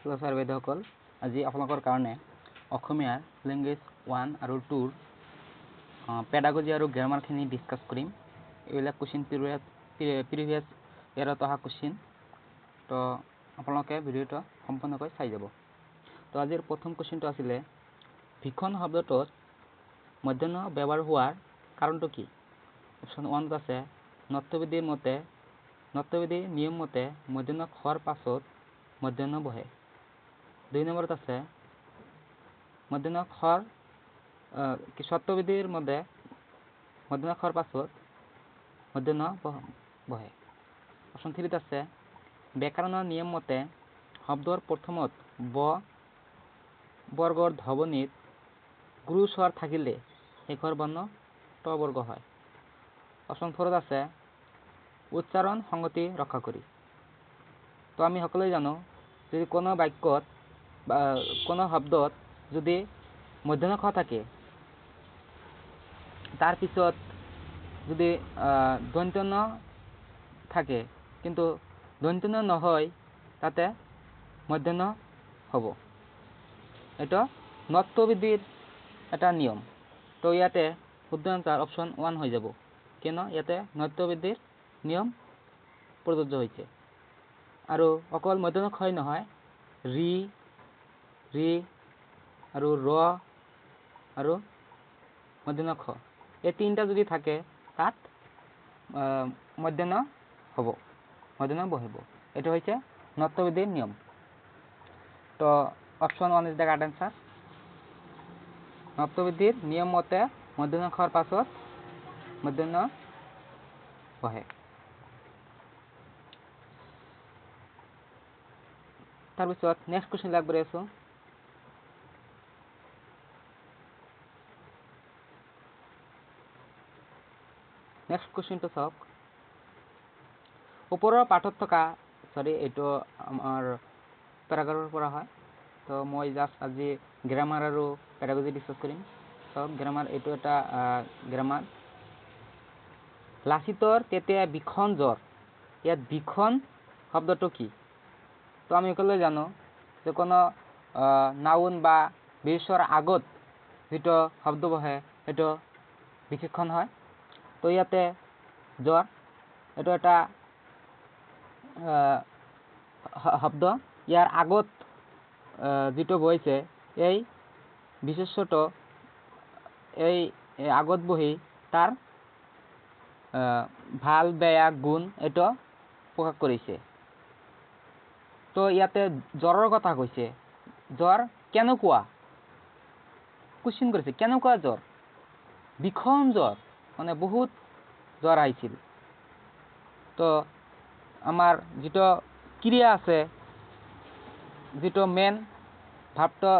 Sir বাইদেউসকল, আজি আপোনালোকৰ কাৰণে অসমীয়াৰ লেংগুৱেজ 1 আৰু 2 পেডাগজি আৰু গ্ৰামাৰখিনি ডিছকাছ কৰিম। এইবিলাক কুৱেশ্যন প্ৰিভিয়াছ ইয়াৰত অহা কুৱেশ্যন। তো আপোনালোকে ভিডিঅ'টো সম্পূৰ্ণকৈ চাই যাব। তো আজিৰ প্ৰথম কুৱেশ্যনটো আছিলে ভিখন শব্দটোত মধ্যাহ্ন ব্যৱহাৰ হোৱাৰ কাৰণটো কি? অপশ্যন 1 আছে নত্যবিধিৰ নিয়ম মতে মধ্যাহ্ন খোৱাৰ পাছত মধ্যাহ্ন বহে। 2 নম্বৰত আছে মধ্যাহ্ন খোৱাৰ সত্যবিধিৰ মতে মধ্যাহ্ন খোৱাৰ পাছত মধ্যাহ্ন বহে। অপশ্যন 3 আছে ব্যাকৰণৰ নিয়ম মতে শব্দৰ প্ৰথমত ব বৰ্গৰ ধ্বনিত গুৰু স্বৰ থাকিলে শেষৰ বৰ্ণ ট বৰ্গ হয়। অপশ্যন 4 আছে উচ্চাৰণ সংগতি ৰক্ষা কৰি। তো আমি সকলোৱে জানো যদি কোনো বাক্যত বা কোনো শব্দত যদি মধ্যাহ্ন খ থাকে তাৰ পিছত যদি দন্ত্য ন থাকে কিন্তু দন্ত্য ন নহয় তাতে মধ্যাহ্ন হ'ব। এটা নত্যবিধিৰ এটা নিয়ম। তো ইয়াতে শুদ্ধ আনসাৰ অপশ্যন 1 হৈ যাব, কিয়নো ইয়াতে নত্যবিধিৰ নিয়ম প্ৰযোজ্য হৈছে। আৰু অকল মধ্যাহ্ন খই নহয়, ৰি আৰু ৰ আৰু মধ্যাহ্ন খ এই তিনিটা যদি থাকে তাত মধ্যাহ্ন হ'ব, মধ্যাহ্ন বহিব। এটা হৈছে নত্যবিধিৰ নিয়ম। তো option 1 is the correct answer. নত্যবিধিৰ নিয়ম মতে মধ্যাহ্ন খোৱাৰ পাছত মধ্যাহ্ন বহে। তাৰপিছত নেক্সট কুৱেশ্যন আগবাঢ়ি আছোঁ। নেক্সট কুৱেশ্যনটো চাওক। ওপৰৰ পাঠত থকা এইটো আমাৰ পেৰাগ্ৰাফৰ পৰা হয়। তো মই জাষ্ট আজি গ্ৰামাৰ আৰু পেডাগজি ডিছকাছ কৰিম। চাওক গ্ৰামাৰ, এইটো এটা গ্ৰামাৰ। লাচিতৰ তেতিয়া ভীষণ জ্বৰ। ইয়াত ভীষণ শব্দটো কি? তো আমি সকলোৱে জানো যে কোনো নাউন বা বিশেষণৰ আগত যিটো শব্দ বহে সেইটো বিশেষণ হয়। তো ইয়াতে জ্বৰ এইটো এটা শব্দ। ইয়াৰ আগত যিটো বহিছে এই বিশেষ্যটো এই আগত বহি তাৰ ভাল বেয়া গুণ এইটো প্ৰকাশ কৰিছে। তো ইয়াতে জ্বৰৰ কথা কৈছে। জ্বৰ কেনেকুৱা কুৱেশ্যন কৰিছে, কেনেকুৱা জ্বৰ? ভীষণ জ্বৰ, মানে বহুত জ্বৰ আহিছিল। তো আমাৰ যিটো ক্ৰিয়া আছে, যিটো মেইন ভাৱটো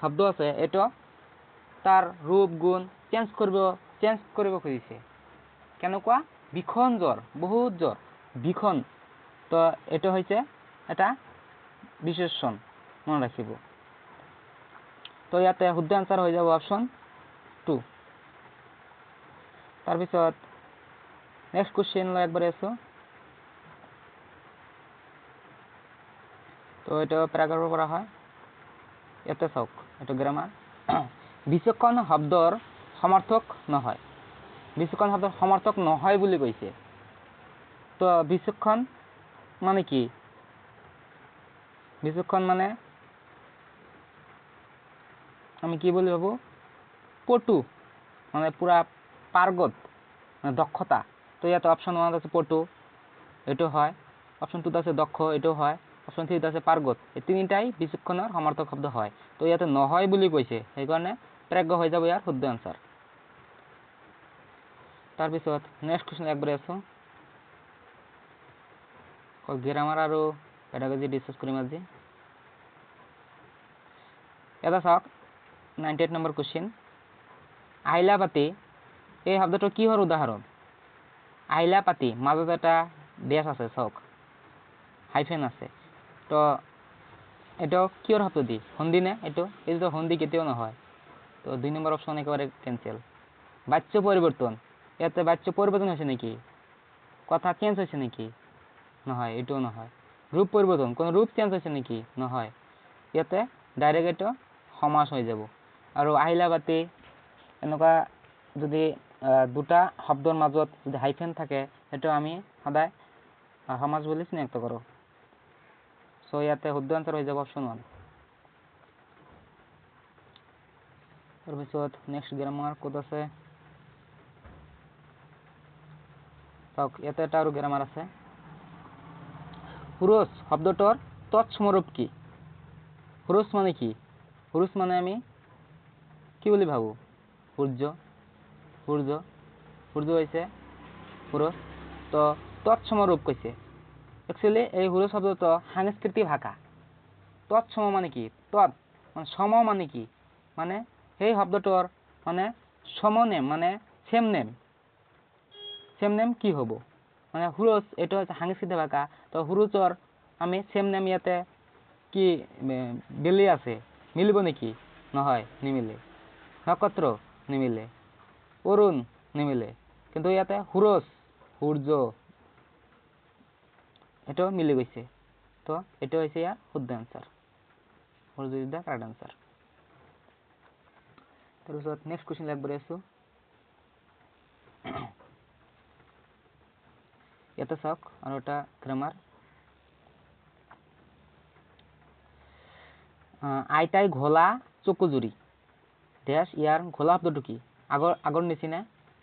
শব্দ আছে, এইটো তাৰ ৰূপ গুণ চেঞ্জ কৰিব খুজিছে। কেনেকুৱা? ভীষণ জ্বৰ, বহুত জ্বৰ, ভীষণ। তো এইটো হৈছে এটা বিশেষণ, মনত ৰাখিব। তো ইয়াতে শুদ্ধ আনসাৰ হৈ যাব অপশ্যন 2। তাৰপিছত নেক্সট কুৱেশ্যন লৈ একবাৰ আছোঁ। তো এইটো পেৰাগ্ৰাফৰ পৰা হয়। ইয়াতে চাওক, এইটো গ্ৰামাৰ। বিশেষণ শব্দৰ সমৰ্থক নহয়। বিশেষণ শব্দৰ সমৰ্থক নহয় বুলি কৈছে। তো বিশেষণ মানে কি? বিশেষণ মানে আমি কি বুলি ভাবো? পটু, মানে পুৰা পাৰ্গত, মানে দক্ষতা। তো ইয়াতে অপশ্যন 1 আছে পটু, এইটো হয়। অপশ্যন 2 আছে দক্ষ, এইটো হয়। অপশ্যন 3 আছে পাৰ্গত। এই তিনিটাই বিশেষণৰ সমৰ্থক শব্দ হয়। তো ইয়াতে নহয় বুলি কৈছে, সেইকাৰণে প্ৰাজ্ঞ হৈ যাব ইয়াৰ শুদ্ধ আনসাৰ। তাৰপিছত নেক্সট কুৱেশ্যন আগবাঢ়ি আছোঁ। গ্ৰামাৰ আৰু পেডাগজি ডিছকাছ কৰিম আজি। এটা চাওক 98 নম্বৰ কুৱেশ্যন। আহিলাপাতি এই শব্দটো কিহৰ উদাহৰণ? আহিলাপাতি মাজত এটা ডেছ আছে, চাওক হাইফেন আছে। তো এইটো কিহৰ শব্দ দি? সন্ধি নে? এইটো সন্ধি কেতিয়াও নহয়। তো 2 নম্বৰ অপশ্যন একেবাৰে কেনচেল। বাচ্য পৰিৱৰ্তন, ইয়াতে বাচ্য পৰিৱৰ্তন হৈছে নেকি? কথা চেঞ্জ হৈছে নেকি? নহয়, এইটোও নহয়। ৰূপ পৰিৱৰ্তন, কোনো ৰূপ চেঞ্জ হৈছে নেকি? নহয়, ইয়াতে ডাইৰেক্ট এইটো সমাস হৈ যাব। আৰু আহিলা বাতি এনেকুৱা যদি দুটা শব্দৰ মাজত যদি হাইফেন থাকে সেইটো আমি সদায় সমাস বুলি চিনাক্ত কৰোঁ। চ' ইয়াতে শুদ্ধ আনচাৰ হৈ যাব অপশ্যন 1। তাৰপিছত নেক্সট গ্ৰামাৰ ক'ত আছে চাওক, ইয়াতে এটা আৰু গ্ৰামাৰ আছে। হুৰস শব্দটোৰ তৎসম ৰূপ কি? হুৰস মানে কি? হুৰস মানে আমি কি বুলি ভাবো? সূৰ্য, সূৰ্য, সূৰ্য হৈছে হুৰস। তো তৎসম ৰূপ কৈছে। একচুৱেলি এই হুৰস শব্দটো সাংস্কৃতিক ভাষা। তৎসম মানে কি? তৎ মানে সম মানে কি? মানে সেই শব্দটোৰ মানে সমনেম মানে সেম নেম। সেম নেম কি হ'ব? মানে হুৰস এইটো হৈছে সাংস্কৃতিক ভাষা। তো হুৰসৰ আমি সেম নেম ইয়াতে কি বেলি আছে, মিলিব নেকি? নহয়, নিমিলে। নক্ষত্র নিমিলে, অৰুণ নিমিলে, কিন্তু ইয়াতে হুৰস সূৰ্য এইটো মিলি গৈছে। তো এইটো হৈছে ইয়াৰ শুদ্ধ answer. Surya is the correct answer. তাৰপিছত নেক্সট কুৱেশ্যন আগবাঢ়ি আছো। ইয়াতে চাওক আৰু এটা গ্ৰামাৰ। আইতাই ঘোলা চকুজুৰি ডেছ, ইয়াৰ ঘোলা শব্দটো কি? আগৰ নিচিনা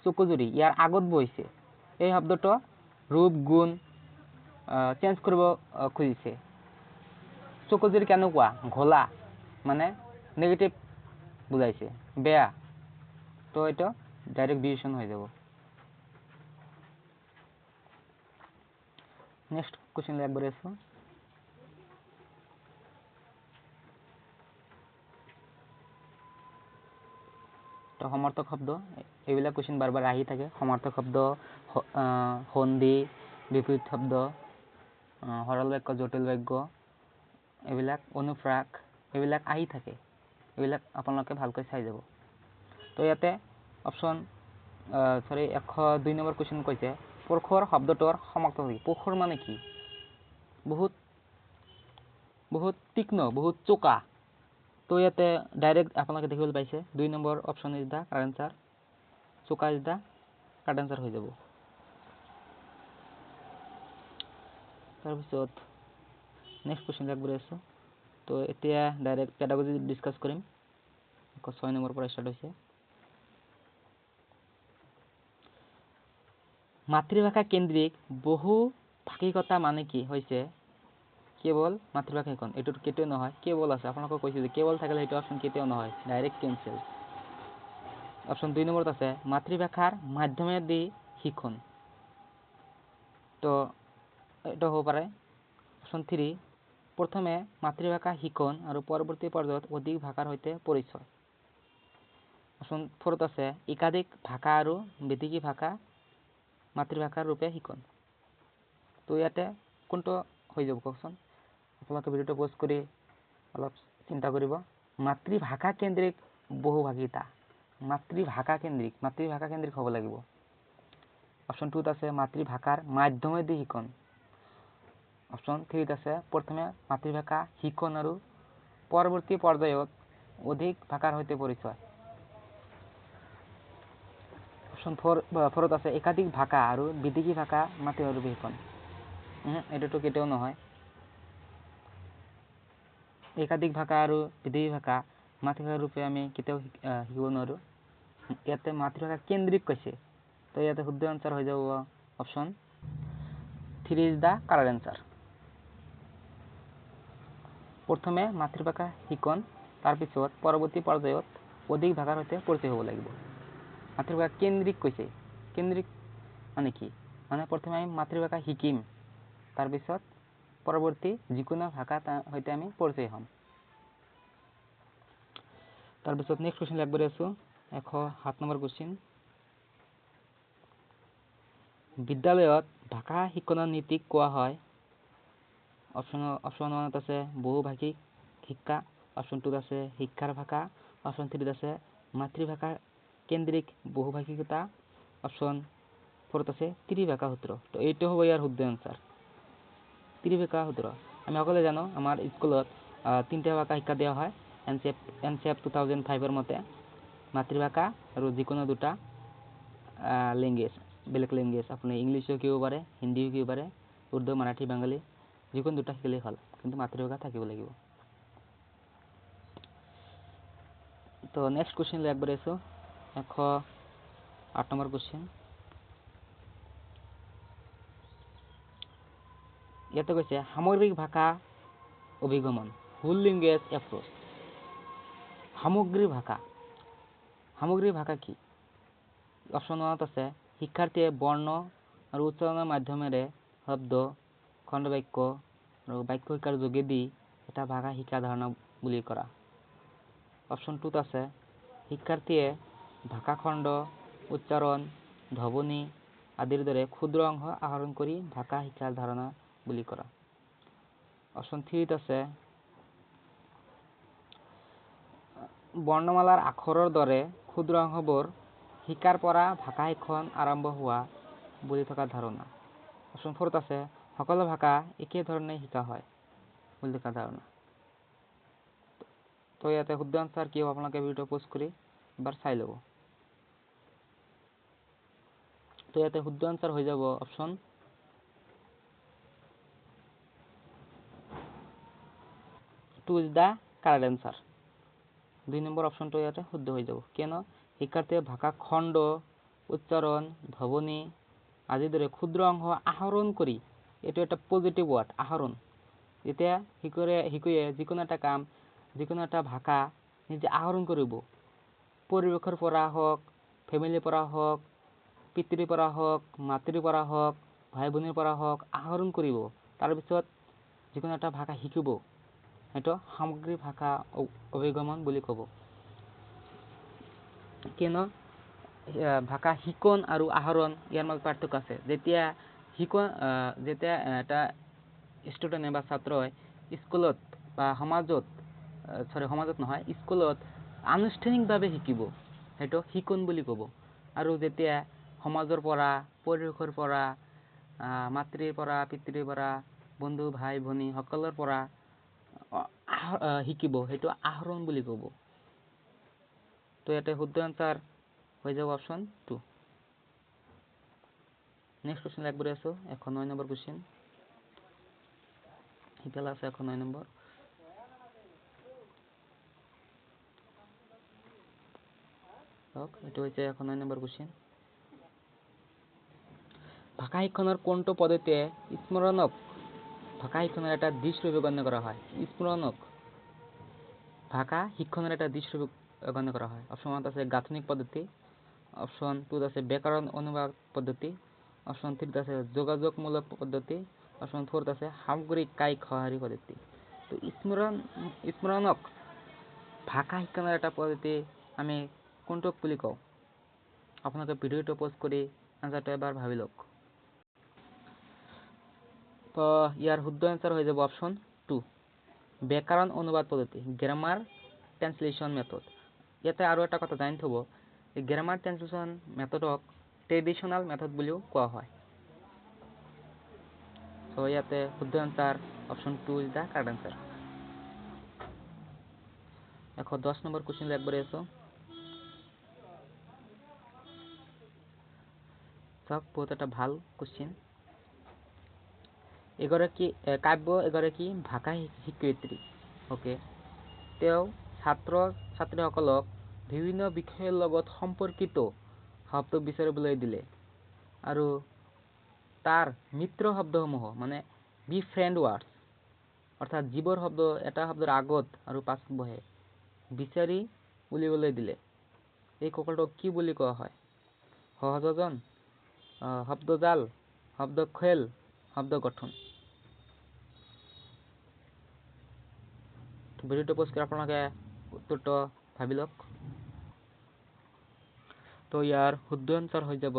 চকুজুৰি ইয়াৰ আগত বহিছে। এই শব্দটো ৰূপ গুণ চেঞ্জ কৰিব খুজিছে। চকুজুৰি কেনেকুৱা? ঘোলা মানে নেগেটিভ বুজাইছে, বেয়া। তো এইটো ডাইৰেক্ট ডিভিজন হৈ যাব। নেক্সট কুৱেশ্যন আগবাঢ়ি আছো। তো সমাৰ্থক শব্দ, এইবিলাক কুৱেশ্যন বাৰ বাৰ আহি থাকে। সমাৰ্থক শব্দ, সন্ধি, বিপৰীত শব্দ, সৰল বাক্য, জটিল বাক্য, এইবিলাক অনুপ্ৰাস, এইবিলাক আহি থাকে। এইবিলাক আপোনালোকে ভালকৈ চাই যাব। তো ইয়াতে অপশ্যন 102 নম্বৰ কুৱেশ্যন কৈছে, পৰশৰ শব্দটোৰ সমাৰ্থক কি? পৰশৰ মানে কি? বহুত তীক্ষ্ণ, বহুত চোকা। তো ইয়াতে ডাইৰেক্ট আপোনালোকে দেখিবলৈ পাইছে 2 number option is the correct answer. চোকা ইজ দ্য কাৰেক্ট আনচাৰ হৈ যাব। তাৰপিছত নেক্সট কুৱেশ্যন আগবাঢ়ি আছোঁ। তো এতিয়া ডাইৰেক্ট পেডাগজি ডিছকাছ কৰিম। 6 নম্বৰ পৰা ষ্টাৰ্ট হৈছে। মাতৃভাষা কেন্দ্ৰিক বহু ভাষিকতা মানে কি? হৈছে কেৱল মাতৃভাষা শিক্ষণ। এইটোত কেতিয়াও নহয়, কেৱল আছে। আপোনালোকক কৈছোঁ যে কেৱল থাকিলে সেইটো অপশ্যন কেতিয়াও নহয়, ডাইৰেক্ট কেনচেল। অপশ্যন 2 নম্বৰত আছে মাতৃভাষাৰ মাধ্যমেদি শিক্ষণ। তো এইটো হ'ব পাৰে অপশ্যন 3, প্ৰথমে মাতৃভাষা শিক্ষণ আৰু পৰৱৰ্তী পৰ্যায়ত অধিক ভাষাৰ সৈতে পৰিচয়। অপশ্যন 4ত আছে একাধিক ভাষা আৰু বিদেশী ভাষা মাতৃভাষাৰ ৰূপে শিক্ষণ। তো ইয়াতে কোনটো হৈ যাব কওকচোন? আপোনালোকে ভিডিঅ'টো পজ কৰি অলপ চিন্তা কৰিব। মাতৃভাষা কেন্দ্ৰিক বহুভাষিতা, মাতৃভাষা কেন্দ্ৰিক হ'ব লাগিব। অপশ্যন 2ত আছে মাতৃভাষাৰ মাধ্যমেদি শিক্ষণ। অপশ্যন 3ত আছে প্ৰথমে মাতৃভাষা শিক্ষণ আৰু পৰৱৰ্তী পৰ্যায়ত অধিক ভাষাৰ সৈতে পৰিচয়। অপশ্যন 4ত আছে একাধিক ভাষা আৰু বিদেশী ভাষা মাতৃভাষাৰ ৰূপে শিক্ষণ। এইটোতো কেতিয়াও নহয়। একাধিক ভাষা আৰু বিদেশী ভাষা মাতৃভাষাৰ ৰূপে আমি কেতিয়াও শিকিব নোৱাৰোঁ। ইয়াতে মাতৃভাষা কেন্দ্ৰিক কৈছে। তো ইয়াতে শুদ্ধ আনচাৰ হৈ যাব option 3 is the correct answer. প্ৰথমে মাতৃভাষা শিক্ষণ, তাৰপিছত পৰৱৰ্তী পৰ্যায়ত অধিক ভাষাৰ সৈতে পৰিচয় হ'ব লাগিব। মাতৃভাষা কেন্দ্ৰিক কৈছে। কেন্দ্ৰিক মানে কি? মানে প্ৰথমে আমি মাতৃভাষা শিকিম, তাৰপিছত পৰৱৰ্তী যিকোনো ভাষাৰ সৈতে আমি পৰিচয় হ'ম। তাৰপিছত নেক্সট কুৱেশ্যন আগবাঢ়ি আছোঁ। 107 নম্বৰ কুৱেশ্যন। বিদ্যালয়ত ভাষা শিক্ষণৰ নীতিক কোৱা হয়। অপশ্যন 1ত আছে বহুভাষিক শিক্ষা, অপশ্যন 2ত আছে শিক্ষাৰ ভাষা, অপশ্যন 3ত আছে মাতৃভাষা কেন্দ্ৰিক বহুভাষিকতা, অপশ্যন 4ত আছে ত্ৰিভাষা সূত্ৰ। তো এইটো হ'ব ইয়াৰ শুদ্ধ আনচাৰ। ত্ৰিভাষা সূত্ৰ আমি সকলোৱে জানো আমাৰ স্কুলত 3টা ভাষা শিক্ষা দিয়া হয় এনসিএফ 2005 মতে মাতৃভাষা আৰু যিকোনো দুটা ল্যাঙ্গুৱেজ বেলেগ ল্যাঙ্গুৱেজ আপুনি ইংলিশও শিকিব পাৰে হিন্দীও শিকিব পাৰে উৰ্দু মাৰাঠী বাঙালী যিকোনো দুটা শিকিলেই হ'ল কিন্তু মাতৃভাষা থাকিব লাগিব তো নেক্সট কোশ্চেন লৈ আগবাঢ়ি আছো 108 নম্বৰ কোশ্চেন ইয়াতে কৈছে সামগ্ৰিক ভাষা অভিগমন হোল ল্যাঙ্গুৱেজ এপ্ৰোচ সামগ্ৰিক ভাষা কি অপশ্যন 1 আছে শিক্ষাৰ্থীয়ে বৰ্ণ আৰু উচ্চাৰণৰ মাধ্যমেৰে শব্দ খণ্ডবাক্য আৰু বাক্য শিকাৰ যোগেদি এটা ভাষা শিক্ষা ধাৰণা বুলি কৰা অপশ্যন 2 আছে শিক্ষাৰ্থীয়ে ভাষা খণ্ড উচ্চাৰণ ধ্বনি আদিৰ দৰে ক্ষুদ্ৰ অংশ আহৰণ কৰি ভাষা শিক্ষাৰ ধাৰণা বুলি কৰা অপশ্যন 3 আছে বৰ্ণমালাৰ আখৰৰ দৰে ক্ষুদ্ৰ অংশবোৰ শিকাৰ পৰা ভাষা শিক্ষণ আৰম্ভ হোৱা বুলি থকা ধাৰণা অপশ্যন 4 আছে সকলো ভাষা একে ধৰণে শিকা হয় বুলি থকা ধাৰণা তো ইয়াতে শুদ্ধ আনসাৰ কি আপোনালোকে ভিডিওটো পোস্ট কৰি এবাৰ চাই ল'ব তো ইয়াতে শুদ্ধ আনসাৰ হৈ যাব option 2 is the correct answer 2 number অপশ্যনটো ইয়াতে শুদ্ধ হৈ যাব কিয়নো শিক্ষাৰ্থীয়ে ভাষা খণ্ড উচ্চাৰণ ধ্বনি আদিৰ দৰে ক্ষুদ্ৰ অংশ আহৰণ কৰি এটো এটা পজিটিভ ওয়াৰ্ড আহৰণ যেতিয়া শিশুৱে যিকোনো এটা কাম যিকোনো এটা ভাষা নিজে আহৰণ কৰিব পৰিৱেশৰ পৰা হওক ফ্যামিলিৰ পৰা হওক পিতৃৰ পৰা হওক মাতৃৰ পৰা হওক ভাই ভনীৰ পৰা হওক আহৰণ কৰিব তাৰ পিছত যিকোনো এটা ভাষা শিকিব এটো সামগ্ৰিক ভাষা অভিগমন বুলি ক'ব কিয়নো ভাষা শিকন আৰু আহৰণ ইয়াৰ মাজত পাৰ্থক্য আছে যেতিয়া এটা ষ্টুডেন্ট বা ছাত্ৰই স্কুলত বা সমাজত নহয় স্কুলত আনুষ্ঠানিকভাৱে শিকিব সেইটো শিকন বুলি ক'ব আৰু যেতিয়া সমাজৰ পৰা পৰিৱেশৰ পৰা মাতৃৰ পৰা পিতৃৰ পৰা বন্ধু ভাই ভনী সকলৰ পৰা শিকিব সেইটো আহৰণ বুলি ক'ব তো ইয়াতে শুদ্ধ আনসাৰ হৈ যাব অপশ্যন 2 নেক্সট কোশ্চেন লাগবৰে আছো 109 নম্বৰ কোশ্চেন ইফালে আছে 109 নম্বৰ এটো হৈছে 109 নম্বৰ কোশ্চেন ভাষা শিক্ষণৰ কোনটো পদ্ধতিয়ে স্মৰণক ভাষা শিক্ষণৰ এটা দৃশ্যৰূপে গণ্য কৰা হয় স্মৰণক ভাষা শিক্ষণৰ এটা দৃশ্যৰূপে গণ্য কৰা হয় অপশ্যন 1 আছে গাঠনিক পদ্ধতি অপশ্যন 2 আছে ব্যাকৰণ অনুবাদ পদ্ধতি অপশ্যন 3 আছে যোগাযোগমূলক পদ্ধতি অপশ্যন 4 আছে সামগ্ৰিক কায়িক সঁহাৰি পদ্ধতি তো স্মৰণক ভাষা শিক্ষণৰ এটা পদ্ধতি আমি কোনটোক বুলি কওঁ আপোনালোকে ভিডিওটো পোস্ট কৰি আনসাৰটো এবাৰ ভাবি লওক তো ইয়াৰ শুদ্ধ আনসাৰ হৈ যাব অপশ্যন 2 ব্যাকৰণ অনুবাদ পদ্ধতি গ্ৰামাৰ ট্ৰান্সলেশন মেথড ইয়াতে আৰু এটা কথা জানি থব গ্ৰামাৰ ট্ৰান্সলেশন মেথডক ট্ৰেডিশনাল মেথড বুলিও কোৱা হয় তো ইয়াতে শুদ্ধ answer option 2 is the correct answer 110 number question লাগবৰে আছো সব বহুত এটা ভাল কোশ্চেন কাব্য এগৰাকী ভাষা শিক্ষয়িত্ৰী ওকে তেওঁ ছাত্ৰ ছাত্ৰীসকলক বিভিন্ন বিষয়ৰ লগত সম্পৰ্কিত শব্দ বিচাৰিবলৈ দিলে আৰু তাৰ মিত্ৰ শব্দসমূহ মানে বি ফ্ৰেন্ড ওয়াৰ্ডস অৰ্থাৎ যিবোৰ শব্দ এটা শব্দৰ আগত আৰু পাছত বহে বিচাৰি উলিয়াবলৈ দিলে এই কৌশলটোক কি বুলি কোৱা হয় সহযোজন শব্দজাল শব্দখেল শব্দ গঠন ভিডিওটো পোস্ট কৰি আপোনালোকে উত্তৰটো ভাবি লওক তো ইয়াৰ শুদ্ধ আনসাৰ হৈ যাব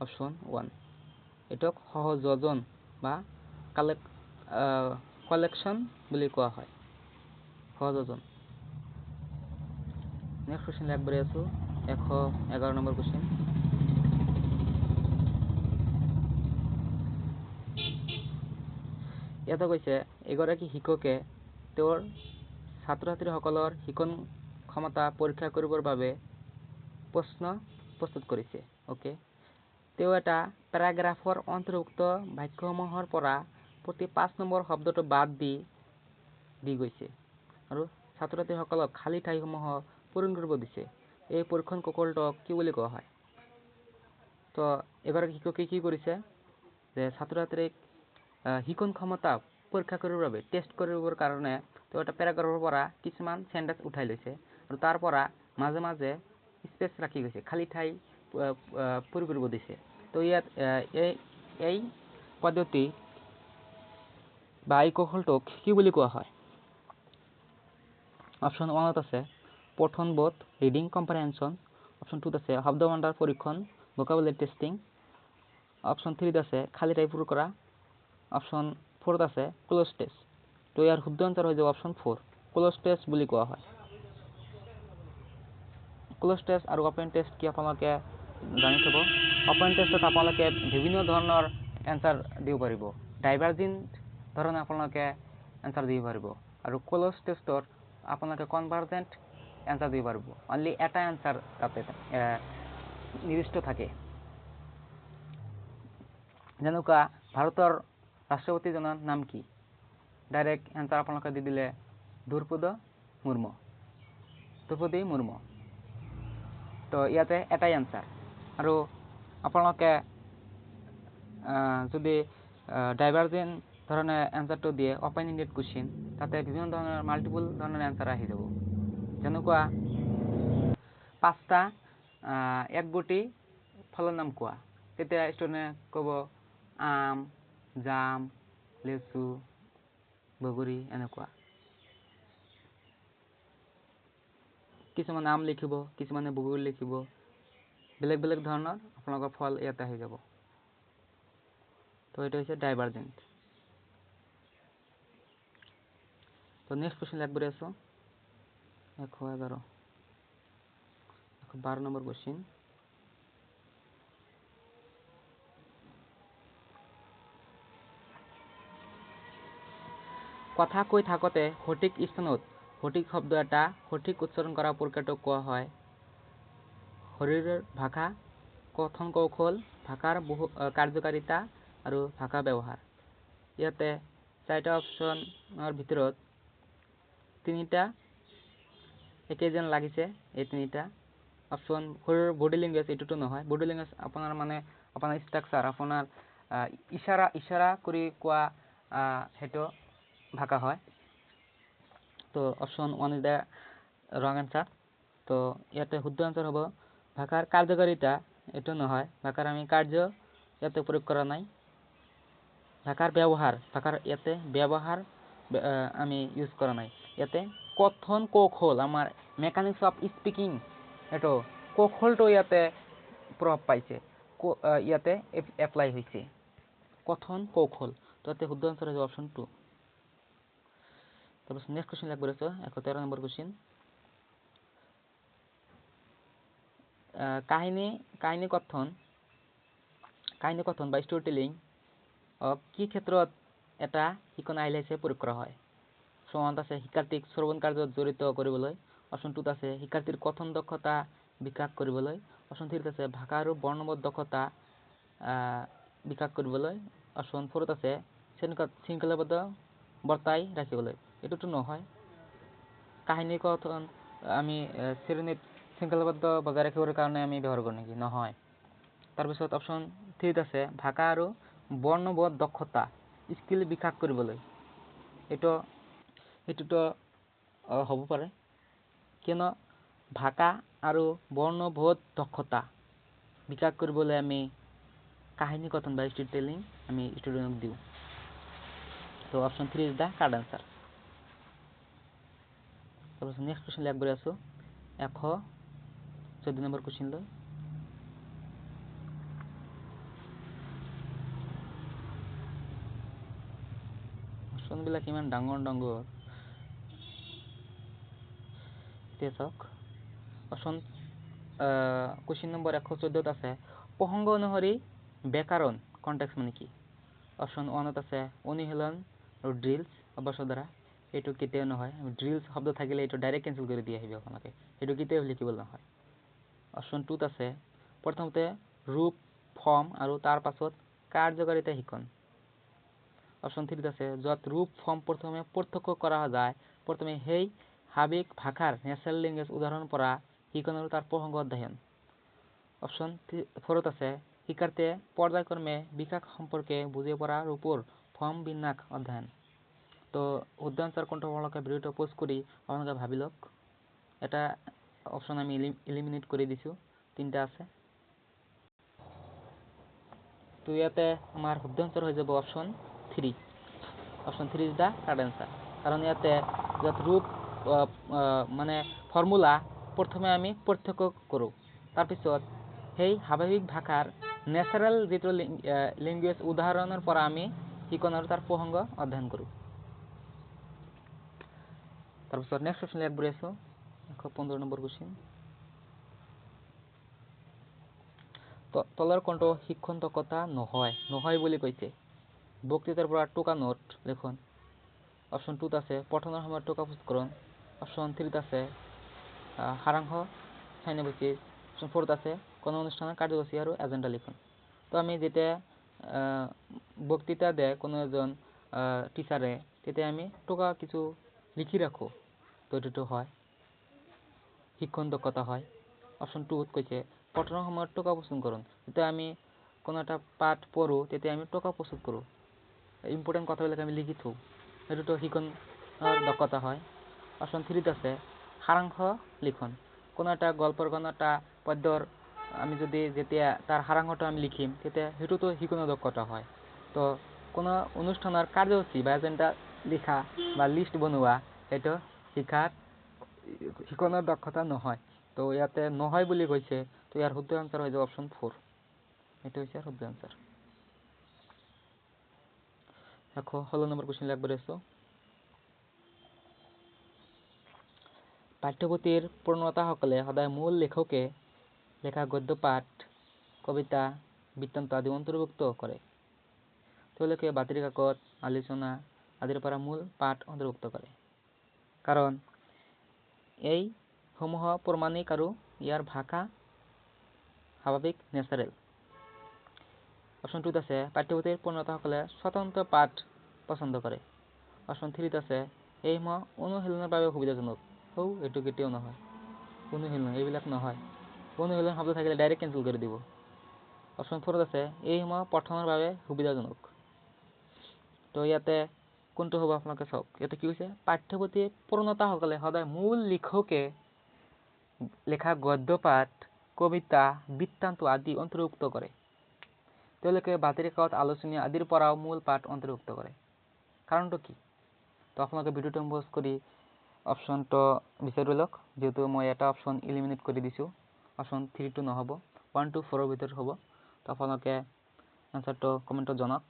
অপশ্যন 1 এটোক সহযোজন বা কালেকশন বুলি কোৱা হয় সহযোজন নেক্সট কোশ্চেন লাগবৰে আছো 111 নম্বৰ কোশ্চেন ইয়াতে কৈছে এগৰাকী শিক্ষকে তেওঁৰ ছাত্ৰ ছাত্ৰীসকলৰ শিক্ষণ ক্ষমতা পৰীক্ষা কৰিবৰ বাবে প্ৰশ্ন প্ৰস্তুত কৰিছে। ওকে, তেওঁ এটা পেৰাগ্ৰাফৰ অন্তৰ্ভুক্ত বাক্যসমূহৰ পৰা প্ৰতি 5 নম্বৰ শব্দটো বাদ দি গৈছে আৰু ছাত্ৰ ছাত্ৰীসকলক খালী ঠাইসমূহ পূৰণ কৰিব দিছে। এই পৰীক্ষণ কৌশলটোক কি বুলি কোৱা হয়? তো এগৰাকী শিক্ষকে কি কৰিছে যে ছাত্ৰ ছাত্ৰীক শিক্ষণ ক্ষমতা পৰীক্ষা কৰিবৰ বাবে টেষ্ট কৰিবৰ কাৰণে তেওঁ এটা পেৰাগ্ৰাফৰ পৰা কিছুমান সেন্টেন্স উঠাই লৈছে আৰু তাৰ পৰা মাজে মাজে স্পেচ ৰাখি গৈছে, খালী ঠাই পূৰণ কৰিব দিছে। তো ইয়াত এই পদ্ধতি বা এই কৌশলটোক কি বুলি কোৱা হয়? অপশ্যন 1 আছে পঠনবোধ ৰিডিং কম্প্ৰিহেনশ্যন, অপশ্যন 2 আছে শব্দভাণ্ডাৰ পৰীক্ষণ ভোকাবুলাৰি টেষ্টিং, অপশ্যন 3 আছে খালী ঠাই পূৰণ কৰা, অপশ্যন 4 আছে ক্লোজ টেষ্ট। তো ইয়াৰ শুদ্ধ আনসাৰ হৈ যাব অপশ্যন 4 ক্লোজ টেষ্ট বুলি কোৱা হয়। ক্লোজ টেষ্ট আৰু অপেন টেষ্ট কি আপোনালোকে জানি থব। অপেন টেষ্টত আপোনালোকে বিভিন্ন ধৰণৰ এনসাৰ দিব পাৰিব, ডাইভাৰ্জেন্ট ধৰণে আপোনালোকে এনসাৰ দিব পাৰিব আৰু ক্লোজ টেষ্টত আপোনালোকে কনভাৰ্জেন্ট এনসাৰ দিব পাৰিব। অনলি এটা এনসাৰ তাতে নিৰ্দিষ্ট থাকে। যেনেকুৱা ভাৰতৰ ৰাষ্ট্ৰপতিজনৰ নাম কি? ডাইৰেক্ট এনসাৰ আপোনালোকে দি দিলে দ্ৰৌপদী মুৰ্মু। তো ইয়াতে এটাই এনসাৰ। আৰু আপোনালোকে যদি ডাইভাৰ্জেন্ট ধৰণে এনসাৰটো দিয়ে অপেন ইণ্ডেড কুৱেশ্যন, তাতে বিভিন্ন ধৰণৰ মাল্টিপল ধৰণৰ এনসাৰ আহি যাব। যেনেকুৱা 5টা একগুটি ফলৰ নাম কোৱা, তেতিয়া ষ্টুডেণ্টে ক'ব আম, জাম, লেচু, বগৰী এনেকুৱা। কিছুমানে আম লিখিব, কিছুমানে বগৰী লিখিব, বেলেগ বেলেগ ধৰণৰ আপোনালোকৰ ফল ইয়াতে আহি যাব। তো এইটো হৈছে ডাইভাৰ্জেন্ট। তো নেক্সট কুৱেশ্যন লাগবৰি আছো 112 নম্বৰ কুৱেশ্যন। কথা কৈ থাকোঁতে সঠিক স্থানত সঠিক শব্দ এটা সঠিক উচ্চাৰণ কৰা প্ৰক্ৰিয়াটোক কোৱা হয় শৰীৰৰ ভাষা, কথন কৌশল, ভাষাৰ কাৰ্যকাৰিতা আৰু ভাষা ব্যৱহাৰ। ইয়াতে 4টা অপশ্যনৰ ভিতৰত 3টা একেই যেন লাগিছে। এই 3টা অপশ্যন শৰীৰৰ বডি লেংগুৱেজ, এইটোতো নহয়। বডি লেংগুৱেজ আপোনাৰ মানে আপোনাৰ ষ্ট্ৰাকচাৰ, আপোনাৰ ইশাৰা কৰি কোৱা সেইটো ভাষা হয়। তো অপশ্যন 1 ইজ দ্য ৰং এনসাৰ। তো ইয়াতে শুদ্ধ আনসাৰ হ'ব ভাষাৰ কাৰ্যকাৰিতা, এইটো নহয়, ভাষাৰ আমি কাৰ্য ইয়াতে প্ৰয়োগ কৰা নাই। ভাষাৰ ব্যৱহাৰ, ভাষাৰ ইয়াতে ব্যৱহাৰ আমি ইউজ কৰা নাই। ইয়াতে কথন কৌশল, আমাৰ মেকানিক্স অফ স্পিকিং, এইটো কৌশলটো ইয়াতে প্ৰভাৱ পাইছে, ইয়াতে এপ্লাই হৈছে কথন কৌশল। তো ইয়াতে শুদ্ধ আনসাৰ হ'ব অপশ্যন 2। তাৰপিছত নেক্সট কুৱেশ্যন লাগবৰি আছে 113 নম্বৰ কুৱেশ্যন। কাহিনী কথন বা ষ্টৰী টেলিং কি ক্ষেত্ৰত এটা শিকন আহিলাইছে প্ৰয়োগ কৰা হয়? অপশ্যন 1 আছে শিক্ষাৰ্থীক শ্ৰৱণ কাৰ্যত জড়িত কৰিবলৈ, অপশ্যন 2 আছে শিক্ষাৰ্থীৰ কথন দক্ষতা বিকাশ কৰিবলৈ, অপশ্যন 3 আছে ভাষা আৰু বৰ্ণবোধ দক্ষতা বিকাশ কৰিবলৈ, অপশ্যন 4 আছে শৃংখলাবদ্ধ বৰ্তাই ৰাখিবলৈ। এইটোতো নহয়, কাহিনী কথন আমি শ্ৰেণীত শৃংখলাবদ্ধ বজাই ৰাখিবৰ কাৰণে আমি ব্যৱহাৰ কৰোঁ নেকি? নহয়। তাৰপিছত অপশ্যন 3 আছে ভাষা আৰু বৰ্ণবোধ দক্ষতা স্কিল বিকাশ কৰিবলৈ। এইটোতো হ'ব পাৰে, কিয়নো ভাষা আৰু বৰ্ণবোধ দক্ষতা বিকাশ কৰিবলৈ আমি কাহিনী কথন বা ষ্টৰী টেলিং আমি ষ্টুডেণ্টক দিওঁ। তো option 3 is the correct answer. তাৰপিছত নেক্সট কুৱেশ্যন লাগবৰি আছো 114 নম্বৰ কুৱেশ্যন লৈ। অপশ্যনবিলাক ইমান ডাঙৰ ডাঙৰ। এতিয়া চাওক অপশ্যন কুৱেশ্যন নম্বৰ 114 আছে প্ৰসংগ অনুসৰি ব্যাকৰণ, কনটেক্সট মানে কি? অপশ্যন 1 আছে অনুশীলন আৰু ড্ৰিলছ অভ্যাসৰ দ্বাৰা এইটো কেতিয়াও নহয়। ড্ৰিলছ শব্দ থাকিলে এইটো ডাইৰেক্ট কেঞ্চেল কৰি দিয়া আহিব আপোনালোকে, এইটো কেতিয়াও লিখিবলৈ নহয়। অপশ্যন 2ত আছে প্ৰথমতে ৰূপ, ফৰ্ম আৰু তাৰ পাছত কাৰ্যকাৰিতা শিকন। অপশ্যন 3ত আছে য'ত ৰূপ, ফৰ্ম প্ৰথমে পাৰ্থক্য কৰা যায়, প্ৰথমে সেই সাবেক ভাষাৰ নেচাৰেল লেংগুৱেজ উদাহৰণ পৰা শিকন আৰু তাৰ প্ৰসংগ অধ্যয়ন। অপশ্যন 4ত আছে শিক্ষাৰ্থীয়ে পৰ্যায়ক্ৰমে বিকাশ সম্পৰ্কে বুজি পৰা ৰূপৰ ফৰ্ম বিন্যাস অধ্যয়ন। তো শুদ্ধ আনসাৰ কোনটো আপোনালোকে ভিডিঅ'টো পোষ্ট কৰি আপোনালোকে ভাবি লওক। এটা অপশ্যন আমি ইলিমিনেট কৰি দিছোঁ, 3টা আছে। তো ইয়াতে আমাৰ শুদ্ধ আনসাৰ হৈ যাব option 3। Option 3 is the correct answer. কাৰণ ইয়াতে য'ত ৰূপ মানে ফৰ্মুলা প্ৰথমে আমি পাৰ্থক্য কৰোঁ, তাৰপিছত সেই স্বাভাৱিক ভাষাৰ নেচাৰেল যিটো লেংগুৱেজ উদাহৰণৰ পৰা আমি শিকন আৰু তাৰ প্ৰসংগ অধ্যয়ন কৰোঁ। তাৰপিছত নেক্সট কুৱেশ্যন আগবাঢ়ি আছোঁ, 115 নম্বৰ কুৱেশ্যন। তলৰ কোনটো শিক্ষণ দক্ষতা নহয় বুলি কৈছে? বক্তৃতাৰ পৰা টোকা নোট লিখন। অপশ্যন 2ত আছে পঠনৰ সময়ত টোকা প্ৰস্তুতকৰণ। অপশ্যন 3ত আছে সাৰাংশ সাইনোপসিস। অপশ্যন 4ত আছে কোনো অনুষ্ঠানৰ কাৰ্যসূচী আৰু এজেণ্ডা লিখন। তো আমি যেতিয়া বক্তৃতা দিয়ে কোনো এজন টিচাৰে, তেতিয়া আমি টোকা কিছু লিখি ৰাখোঁ। তো এইটো হয় শিক্ষণ দক্ষতা হয়। অপশ্যন 2ত কৈছে পঠনৰ সময়ত টোকা প্ৰস্তুত কৰণ। যেতিয়া আমি কোনো এটা পাঠ পঢ়োঁ তেতিয়া আমি টোকা প্ৰস্তুত কৰোঁ, ইম্পৰ্টেণ্ট কথাবিলাক আমি লিখি থওঁ, সেইটোতো শিক্ষণৰ দক্ষতা হয়। অপশ্যন 3ত আছে সাৰাংশ লিখন। কোনো এটা গল্পৰ, কোনো এটা পদ্যৰ আমি যদি যেতিয়া তাৰ সাৰাংশটো আমি লিখিম, তেতিয়া সেইটোতো শিক্ষণৰ দক্ষতা হয়। তো কোনো অনুষ্ঠানৰ কাৰ্যসূচী বা এজেণ্ডা লিখা বা লিষ্ট বনোৱা, সেইটো শিক্ষণৰ দক্ষতা নহয়। তো ইয়াতে নহয় বুলি কৈছে, তো ইয়াৰ শুদ্ধ আনসাৰ হৈ যাব অপশ্যন 4। এইটো হৈছে শুদ্ধ আনসাৰ। 116 নম্বৰ কুৱেশ্যন আগবাঢ়ি আছোঁ। পাঠ্যপুথিৰ প্ৰণেতাসকলে সদায় মূল লেখকে লেখা গদ্য পাঠ, কবিতা, বৃত্তান্ত আদি অন্তৰ্ভুক্ত কৰে। তেওঁলোকে বাতৰি কাকত, আলোচনা আদিৰ পৰা মূল পাঠ অন্তৰ্ভুক্ত কৰে, কাৰণ এই সমূহ প্ৰমাণিক আৰু ইয়াৰ ভাষা স্বাভাৱিক নেচাৰেল। অপশ্যন 2ত আছে পাঠ্যপুথিৰ প্ৰণেতাসকলে স্বতন্ত্ৰ পাঠ পছন্দ কৰে। অপশ্যন 3ত আছে এইসমূহ অনুশীলনৰ বাবে সুবিধাজনক। এইটো কেতিয়াও নহয়, অনুশীলন এইবিলাক নহয়। অনুশীলন শব্দ থাকিলে ডাইৰেক্ট কেঞ্চেল কৰি দিব। অপশ্যন 4ত আছে এইসমূহ পঠনৰ বাবে সুবিধাজনক। তো ইয়াতে কোনটো হ'ব আপোনালোকে চাওক। ইয়াতে কি হৈছে, পাঠ্যপুথিৰ প্ৰণেতাসকলে সদায় মূল লেখকে লেখা গদ্য পাঠ, কবিতা, বৃত্তান্ত আদি অন্তৰ্ভুক্ত কৰে। তেওঁলোকে বাতৰি কাকত, আলোচনী আদিৰ পৰাও মূল পাঠ অন্তৰ্ভুক্ত কৰে। কাৰণটো কি? তো আপোনালোকে ভিডিঅ'টো পোষ্ট কৰি অপশ্যনটো বিচাৰি লওক, যিহেতু মই এটা অপশ্যন ইলিমিনেট কৰি দিছোঁ। অপশ্যন 3টো নহ'ব, 1 to 4ৰ ভিতৰত হ'ব। তো আপোনালোকে আনসাৰটো কমেণ্টত জনাওক।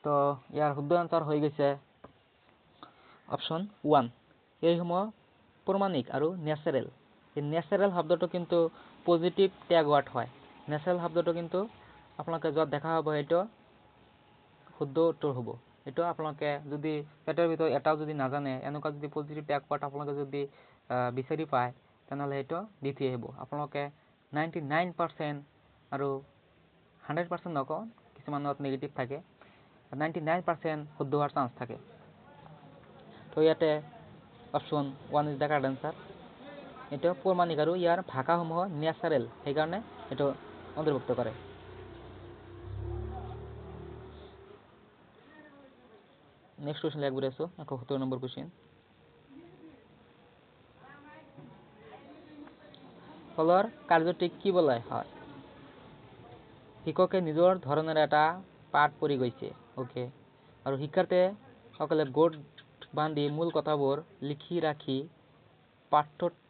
তো ইয়াৰ শুদ্ধ আনসাৰ হৈ গৈছে অপশ্যন 1। এইসমূহ প্ৰমাণিক আৰু নেচাৰেল। এই নেচাৰেল শব্দটো কিন্তু পজিটিভ টেগ ৱাৰ্ড হয়। নেচাৰেল শব্দটো কিন্তু আপোনালোকে য'ত দেখা হ'ব সেইটো শুদ্ধ উত্তৰ হ'ব। এইটো আপোনালোকে যদি পেটৰ ভিতৰত এটাও যদি নাজানে, এনেকুৱা যদি পজিটিভ টেগ ৱাৰ্ড আপোনালোকে যদি বিচাৰি পায়, তেনেহ'লে সেইটো দি থৈ আহিব। আপোনালোকে 99% আৰু 100% নকওঁ, কিছুমানত নেগেটিভ থাকে, 99% শুদ্ধ হোৱাৰ চান্স থাকে। তো ইয়াতে option 1 is the correct answer. এইটো প্ৰমাণিক আৰু ইয়াৰ ভাষাসমূহ নেচাৰেল, সেইকাৰণে এইটো অন্তৰ্ভুক্ত কৰে। নেক্সট কুৱেশ্যন আগবাঢ়ি আছোঁ, 117 নম্বৰ কুৱেশ্যন। তলৰ কাৰ্যটিক কি বোলা হয়? শিক্ষকে নিজৰ ধৰণেৰে এটা পাঠ পঢ়ি গৈছে, অ'কে, আৰু শিক্ষাৰ্থীসকলে গোট বান্ধি মূল কথাবোৰ লিখি ৰাখি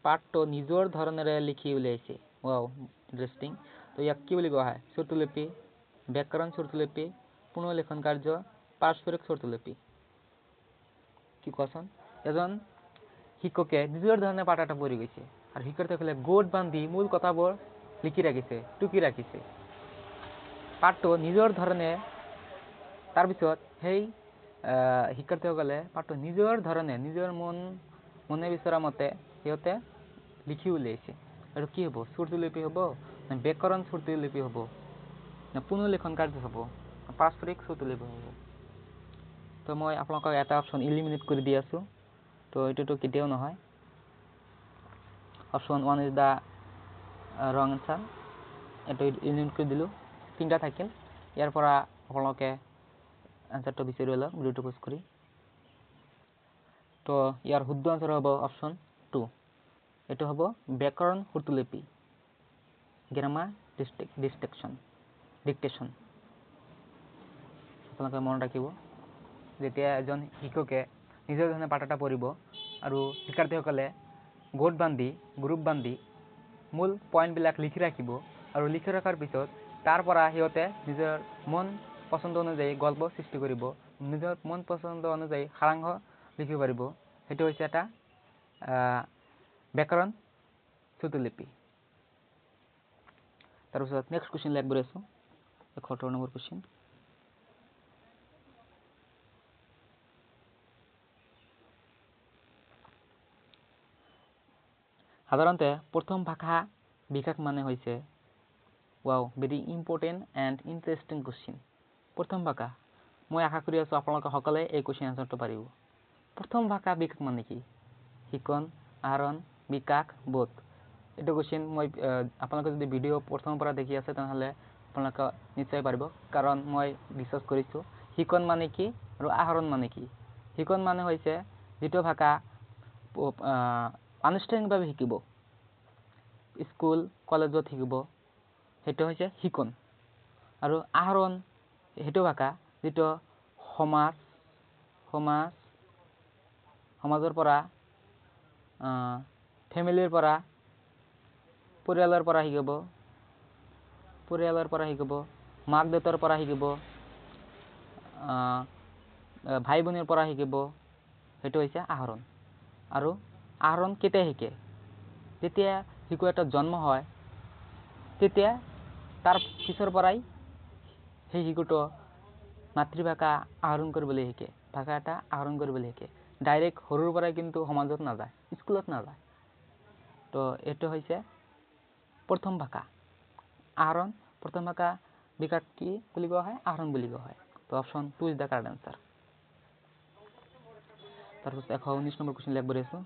পাঠটো নিজৰ ধৰণেৰে লিখি উলিয়াইছে। Wow, interesting. তো ইয়াক কি বুলি কোৱা হয়? শ্ৰুতলিপি, ব্যাকৰণ শ্ৰুতলিপি, পুনৰ্লিখন কাৰ্য, পাৰস্পৰিক শ্ৰুতলিপি। কি কোৱাচোন? এজন শিক্ষকে নিজৰ ধৰণে পাঠ এটা পঢ়ি গৈছে, আৰু শিক্ষাৰ্থীসকলে গোট বান্ধি মূল কথাবোৰ লিখি ৰাখিছে, টুকি ৰাখিছে। পাঠটো নিজৰ ধৰণে তাৰপিছত সেই শিক্ষাৰ্থীসকলে পাঠটো নিজৰ ধৰণে নিজৰ মনে বিচৰা মতে সিহঁতে লিখি উলিয়াইছে। আৰু কি হ'ব, শ্ৰুতলিপি হ'ব নে ব্যাকৰণ শ্ৰুতলিপি হ'ব নে পুনঃলিখন কাৰ্য হ'ব, পাৰস্পৰিক শ্ৰুতলিপি হ'ব। তো মই আপোনালোকক এটা অপশ্যন ইলিমিনেট কৰি দি আছোঁ। তো এইটোতো কেতিয়াও নহয়। অপশ্যন 1 ইজ দ্য ৰং এনচাৰ। এইটো ইলিমিনেট কৰি দিলোঁ, 3টা থাকিল। ইয়াৰ পৰা আপোনালোকে এনচাৰটো বিচাৰি লওক ভিডিঅ'টো পজ কৰি। তো ইয়াৰ শুদ্ধ এনচাৰ হ'ব অপশ্যন 2। এইটো হ'ব ব্যাকৰণ শ্ৰুতলিপি, গ্ৰামাৰ ডিক্টেশ্যন। আপোনালোকে মনত ৰাখিব, যেতিয়া এজন শিক্ষকে নিজৰ ধৰণে পাঠ এটা পঢ়িব আৰু শিক্ষাৰ্থীসকলে গ্ৰুপ বান্ধি মূল পইণ্টবিলাক লিখি ৰাখিব আৰু লিখি ৰখাৰ পিছত তাৰ পৰা সিহঁতে নিজৰ মন পচন্দ অনুযায়ী গল্প সৃষ্টি কৰিব, নিজৰ মন পচন্দ অনুযায়ী সাৰাংশ লিখিব পাৰিব। সেইটো হৈছে এটা ব্যাকৰণ শ্ৰুতলিপি। তাৰপিছত নেক্সট কুৱেশ্যন লেখ কৰি আছোঁ, 71 নম্বৰ কুৱেশ্যন। সাধাৰণতে প্ৰথম ভাষা বিকাশ মানে হৈছে, wow, very important and interesting question. প্ৰথম ভাষা, মই আশা কৰি আছোঁ আপোনালোকে সকলোৱে এই কুৱেশ্যন এনচাৰটো পাৰিব। প্ৰথম ভাষা বিকাশ মানে কি? শিকন, আহৰণ, বিকাশ, বোধ। এইটো কুৱেশ্যন মই আপোনালোকে যদি ভিডিঅ' প্ৰথমৰ পৰা দেখি আছে তেনেহ'লে আপোনালোকে নিশ্চয় পাৰিব, কাৰণ মই ৰিচাৰ্চ কৰিছোঁ শিকন মানে কি আৰু আহৰণ মানে কি। শিকন মানে হৈছে যিটো ভাষা আনুষ্ঠানিকভাৱে শিকিব, স্কুল কলেজত শিকিব, সেইটো হৈছে শিকন। আৰু আহৰণ সেইটো ভাষা যিটো সমাজৰ পৰা, ফেমিলিৰ পৰা, পৰিয়ালৰ পৰা শিকিব, মাক দেউতাৰ পৰা শিকিব, ভাই ভনীৰ পৰা শিকিব, সেইটো হৈছে আহৰণ। আৰু আহৰণ কেতিয়া শিকে? যেতিয়া শিশু এটা জন্ম হয় তেতিয়া তাৰ পিছৰ পৰাই সেই শিশুটো মাতৃভাষা আহৰণ কৰিবলৈ শিকে, ভাষা এটা আহৰণ কৰিবলৈ শিকে। ডাইৰেক্ট সৰুৰ পৰাই কিন্তু সমাজত নাযায়, স্কুলত নাযায়। তো এইটো হৈছে প্ৰথম ভাষা। আহৰণ, প্ৰথম ভাষা বিকাশ কি বুলি কোৱা হয়? আহৰণ বুলি কোৱা হয়। তো option 2 is the correct answer. তাৰপিছত 119 নম্বৰ কুৱেশ্যন লেখ কৰি আছোঁ।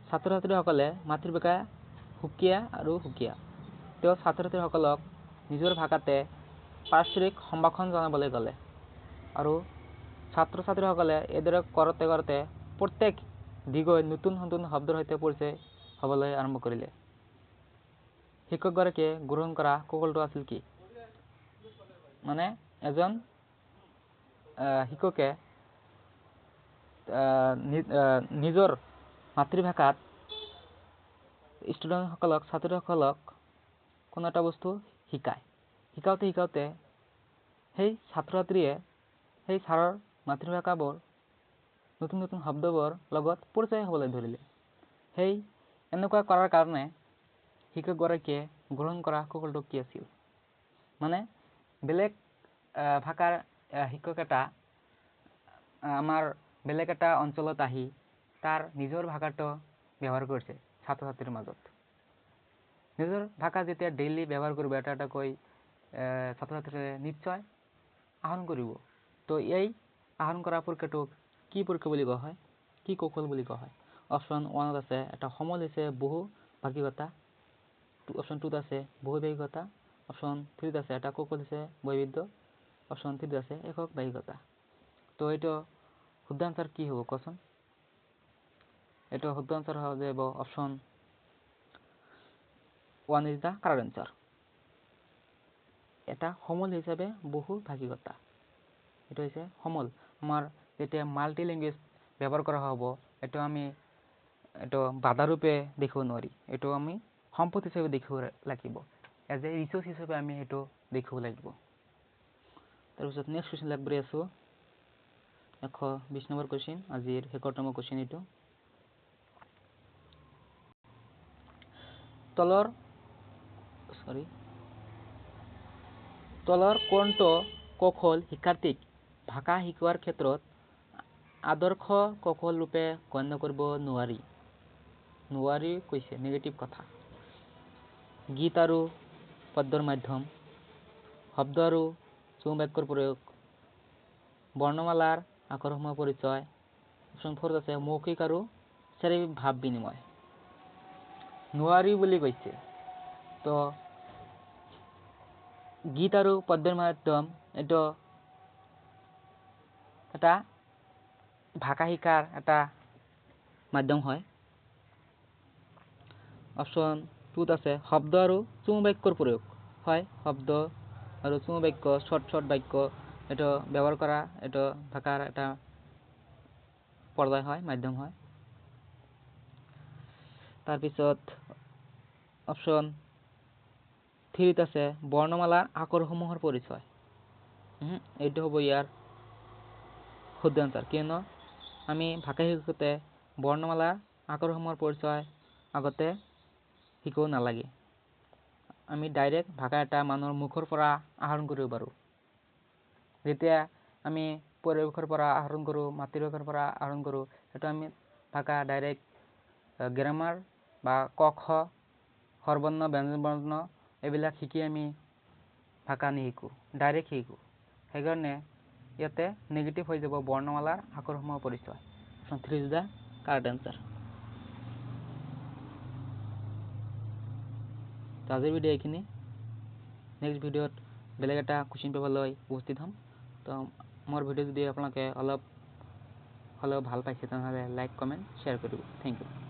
ছাত্ৰ ছাত্ৰীসকলে মাতৃভাষা সুকীয়া আৰু সুকীয়া। তেওঁ ছাত্ৰ ছাত্ৰীসকলক নিজৰ ভাষাতে পাৰস্পৰিক সম্ভাষণ জনাবলৈ গ'লে আৰু ছাত্ৰ ছাত্ৰীসকলে এইদৰে কৰোঁতে কৰোঁতে প্ৰত্যেক দিগৈ নতুন নতুন শব্দৰ সৈতে পৰিচয় হ'বলৈ আৰম্ভ কৰিলে। শিক্ষকগৰাকীয়ে গ্ৰহণ কৰা কৌশলটো আছিল কি? মানে এজন শিক্ষকে নিজৰ মাতৃভাষাত ষ্টুডেণ্টসকলক, ছাত্ৰীসকলক কোনো এটা বস্তু শিকাওঁতে সেই ছাত্ৰ ছাত্ৰীয়ে সেই ছাৰৰ মাতৃভাষাবোৰ নতুন নতুন শব্দবোৰ লগত পৰিচয় হ'বলৈ ধৰিলে। সেই এনেকুৱা কৰাৰ কাৰণে শিক্ষকগৰাকীয়ে গ্ৰহণ কৰা কৌশলটো কি আছিল? মানে বেলেগ ভাষাৰ শিক্ষক এটা আমাৰ বেলেগ এটা অঞ্চলত আহি তাৰ নিজৰ ভাষাটো ব্যৱহাৰ কৰিছে ছাত্ৰ ছাত্ৰীৰ মাজত। নিজৰ ভাষা যেতিয়া ডেইলি ব্যৱহাৰ কৰিব এটা এটাকৈ ছাত্ৰ ছাত্ৰীয়ে নিশ্চয় আহৰণ কৰিব। তো এই আহৰণ কৰা প্ৰক্ৰিয়াটোক কি প্ৰক্ৰিয়া বুলি কোৱা হয়? কি কৌশল বুলি কোৱা হয়? অপশ্যন 1ত আছে এটা সমল হৈছে বহু ভাষিকতা, অপশ্যন 2ত আছে বহু ভাষিকতা, অপশ্যন 3ত আছে এটা কৌশল হৈছে বৈবিধ্য, অপশ্যন 3ত আছে একক ভাষিকতা। তো এইটো শুদ্ধ আনচাৰ কি হ'ব কোৱাচোন? এইটো শুদ্ধ আনচাৰ হ'ব যাব option 1 is the correct answer. এটা সমল হিচাপে বহু ভাষিকতা, এইটো হৈছে সমল। আমাৰ যেতিয়া মাল্টি লেংগুৱেজ ব্যৱহাৰ কৰা হ'ব, এইটো বাধাৰূপে দেখিব নোৱাৰি, এইটো আমি সম্পদ হিচাপে দেখিব লাগিব, এজ এ ৰিচোৰ্চ হিচাপে আমি সেইটো দেখিব লাগিব। তাৰপিছত নেক্সট কুৱেশ্যন লেখ কৰি আছোঁ, 120 নম্বৰ কুৱেশ্যন, আজিৰ 71তম কুৱেশ্যন এইটো। তলৰ তলৰ কোনটো কৌশল শিক্ষাৰ্থীক ভাষা শিকোৱাৰ ক্ষেত্ৰত আদৰ্শ কৌশল ৰূপে গণ্য কৰিব নোৱাৰি কৈছে নেগেটিভ কথা। গীত আৰু পদ্যৰ মাধ্যম, শব্দ আৰু চুম বাক্যৰ প্ৰয়োগ, বৰ্ণমালাৰ আখৰসমূহৰ পৰিচয়। অপশ্যন 4 আছে মৌখিক আৰু শাৰীৰিক ভাৱ বিনিময়। নোৱাৰি বুলি কৈছে। তো গীত আৰু পদ্যৰ মাধ্যম এইটো এটা ভাষা শিকাৰ এটা মাধ্যম হয়। অপশ্যন 2 আছে শব্দ আৰু চুম বাক্যৰ প্ৰয়োগ হয়। শব্দ আৰু চুম বাক্য শৰ্ট বাক্য এইটো ব্যৱহাৰ কৰা এইটো ভাষাৰ এটা পৰ্যায় হয়, মাধ্যম হয়। তাৰপিছত অপশ্যন 3 আছে বৰ্ণমালাৰ আখৰসমূহৰ পৰিচয়। এইটো হ'ব ইয়াৰ শুদ্ধ এনসাৰ, কিয়নো আমি ভাষা শিকোঁতে বৰ্ণমালাৰ আখৰসমূহৰ পৰিচয় আগতে শিকিব নালাগে। আমি ডাইৰেক্ট ভাষা এটা মানুহৰ মুখৰ পৰা আহৰণ কৰিব পাৰোঁ। যেতিয়া আমি পৰিৱেশৰ পৰা আহৰণ কৰোঁ, মাতৃভাষাৰ পৰা আহৰণ কৰোঁ, সেইটো আমি ভাষা ডাইৰেক্ট গ্ৰামাৰ বা ক খ স্বৰবৰ্ণ ব্যঞ্জন বৰ্ণ এইবিলাক শিকি আমি ভাষা নিশিকোঁ, ডাইৰেক্ট শিকোঁ। সেইকাৰণে ইয়াতে নেগেটিভ হৈ যাব বৰ্ণমালাৰ আখৰসমূহৰ পৰিচয়। Option 3 is the correct answer. আজিৰ ভিডিঅ' এইখিনি। নেক্সট ভিডিঅ'ত বেলেগ এটা কুৱেশ্যন পেপাৰ লৈ উপস্থিত হ'ম। তো মোৰ ভিডিঅ' যদি আপোনালোকে অলপ হ'লেও ভাল পাইছে তেনেহ'লে লাইক কমেণ্ট শ্বেয়াৰ কৰিব। Thank U.